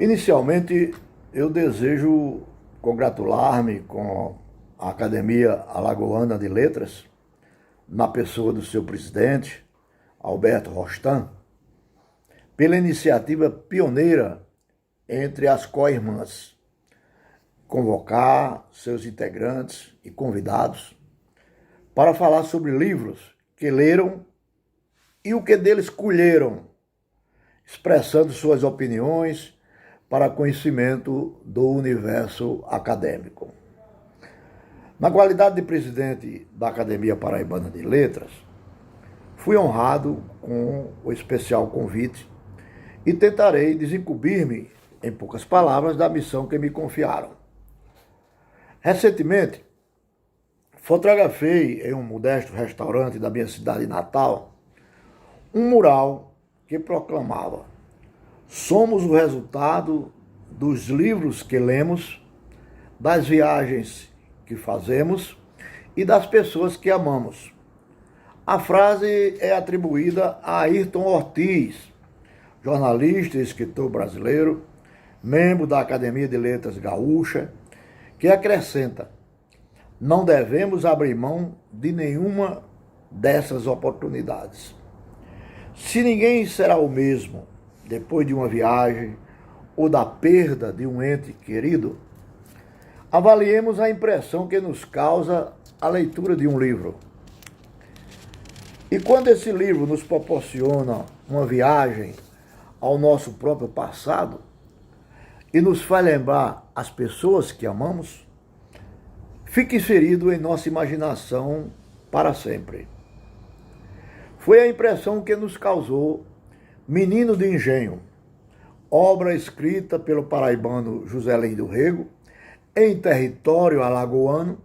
Inicialmente, eu desejo congratular-me com a Academia Alagoana de Letras, na pessoa do seu presidente, Alberto Rostan, pela iniciativa pioneira entre as co-irmãs, convocar seus integrantes e convidados para falar sobre livros que leram e o que deles colheram, expressando suas opiniões para conhecimento do universo acadêmico. Na qualidade de presidente da Academia Paraibana de Letras, fui honrado com o especial convite e tentarei desincumbir-me, em poucas palavras, da missão que me confiaram. Recentemente, fotografei em um modesto restaurante da minha cidade natal um mural que proclamava: somos o resultado dos livros que lemos, das viagens que fazemos e das pessoas que amamos. A frase é atribuída a Ayrton Ortiz, jornalista e escritor brasileiro, membro da Academia de Letras Gaúcha, que acrescenta: não devemos abrir mão de nenhuma dessas oportunidades. Se ninguém será o mesmo depois de uma viagem ou da perda de um ente querido, avaliemos a impressão que nos causa a leitura de um livro. E quando esse livro nos proporciona uma viagem ao nosso próprio passado e nos faz lembrar as pessoas que amamos, fica inserido em nossa imaginação para sempre. Foi a impressão que nos causou Menino de Engenho, obra escrita pelo paraibano Juscelino do Rego, em território alagoano,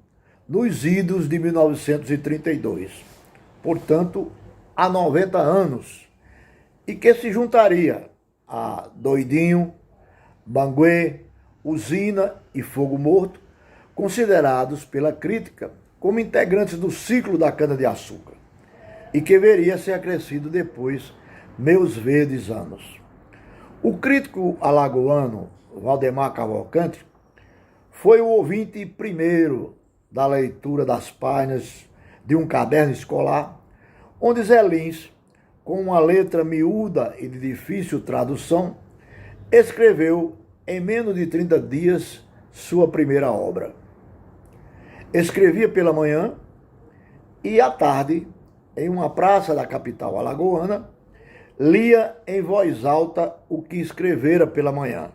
nos idos de 1932, portanto, há 90 anos, e que se juntaria a Doidinho, Banguê, Usina e Fogo Morto, considerados pela crítica como integrantes do ciclo da cana-de-açúcar, e que veria ser acrescido depois Meus Verdes Anos. O crítico alagoano Valdemar Cavalcante foi o ouvinte primeiro da leitura das páginas de um caderno escolar, onde Zé Lins, com uma letra miúda e de difícil tradução, escreveu em menos de 30 dias sua primeira obra. Escrevia pela manhã e à tarde, em uma praça da capital alagoana, lia em voz alta o que escrevera pela manhã.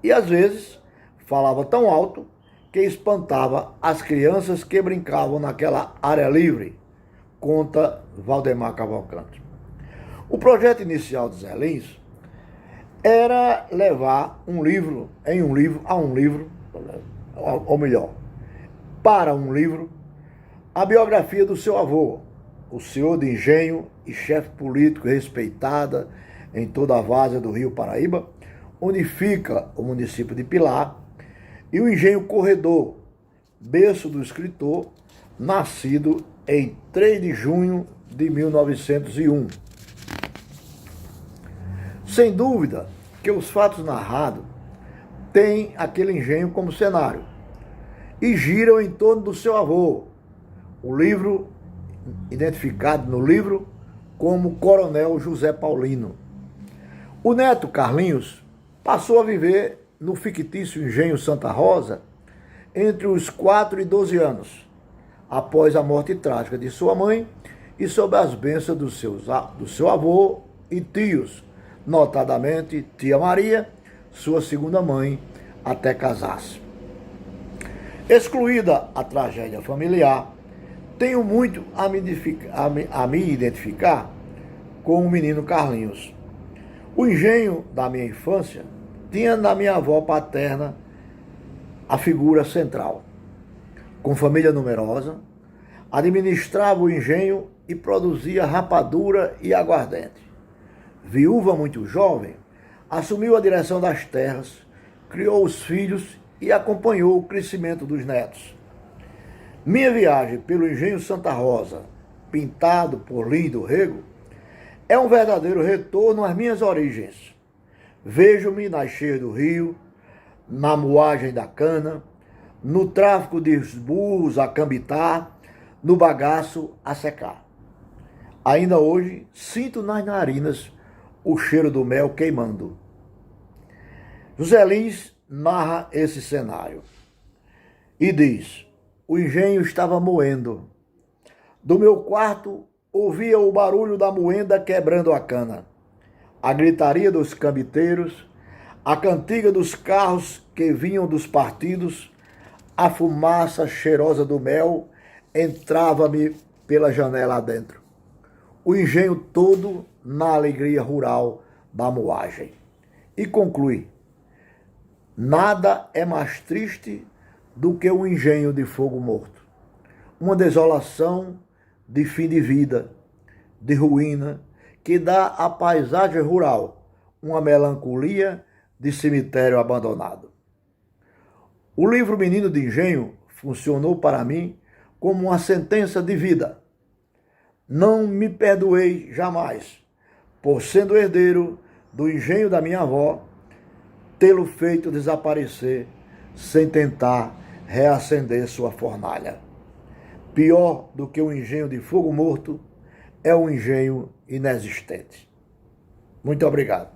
E às vezes falava tão alto que espantava as crianças que brincavam naquela área livre, conta Valdemar Cavalcante. O projeto inicial de Zé Lins era levar para um livro, a biografia do seu avô, o senhor de engenho e chefe político respeitada em toda a várzea do Rio Paraíba, onde fica o município de Pilar, e o engenho Corredor, berço do escritor, nascido em 3 de junho de 1901. Sem dúvida que os fatos narrados têm aquele engenho como cenário e giram em torno do seu avô, o livro identificado no livro como Coronel José Paulino. O neto Carlinhos passou a viver no fictício engenho Santa Rosa entre os 4 e 12 anos, após a morte trágica de sua mãe e sob as bênçãos do seu avô e tios, notadamente tia Maria, sua segunda mãe, até casar-se. Excluída a tragédia familiar, tenho muito a me identificar com o menino Carlinhos. O engenho da minha infância tinha na minha avó paterna a figura central. Com família numerosa, administrava o engenho e produzia rapadura e aguardente. Viúva muito jovem, assumiu a direção das terras, criou os filhos e acompanhou o crescimento dos netos. Minha viagem pelo engenho Santa Rosa, pintado por Lins do Rego, é um verdadeiro retorno às minhas origens, Vejo-me nas cheias do rio, na moagem da cana, no tráfico dos burros a cambitar, no bagaço a secar. Ainda hoje sinto nas narinas o cheiro do mel queimando. José Lins narra esse cenário e diz: o engenho estava moendo. Do meu quarto ouvia o barulho da moenda quebrando a cana, a gritaria dos cambiteiros, a cantiga dos carros que vinham dos partidos, a fumaça cheirosa do mel entrava-me pela janela adentro. O engenho todo na alegria rural da moagem. E conclui: nada é mais triste do que um engenho de fogo morto. Uma desolação de fim de vida, de ruína, que dá à paisagem rural uma melancolia de cemitério abandonado. O livro Menino de Engenho funcionou para mim como uma sentença de vida. Não me perdoei jamais, por sendo herdeiro do engenho da minha avó, tê-lo feito desaparecer sem tentar reacender sua fornalha. Pior do que um engenho de fogo morto é um engenho inexistente. Muito obrigado.